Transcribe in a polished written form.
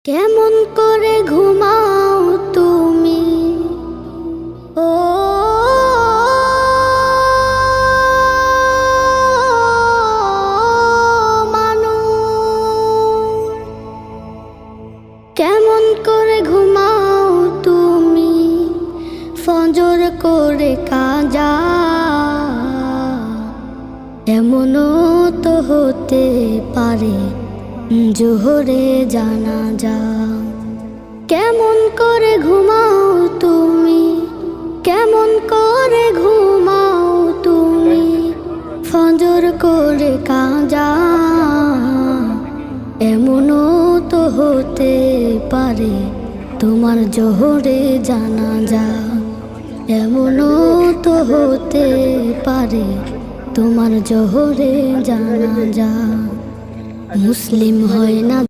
কেমন করে ঘুমাও তুমি ও মানুষ, কেমন করে ঘুমাও তুমি ফজর করে কাজা, এমনও তো হতে পারে জোহরে জানাজা। কেমন করে ঘুমাও তুমি, কেমন করে ঘুমাও তুমি ফজর করে কাজা, এমনও তো হতে পারে তোমার জোহরে জানাজা, এমনও তো হতে পারে তোমার জোহরে জানাজা। মুসলিম হয় না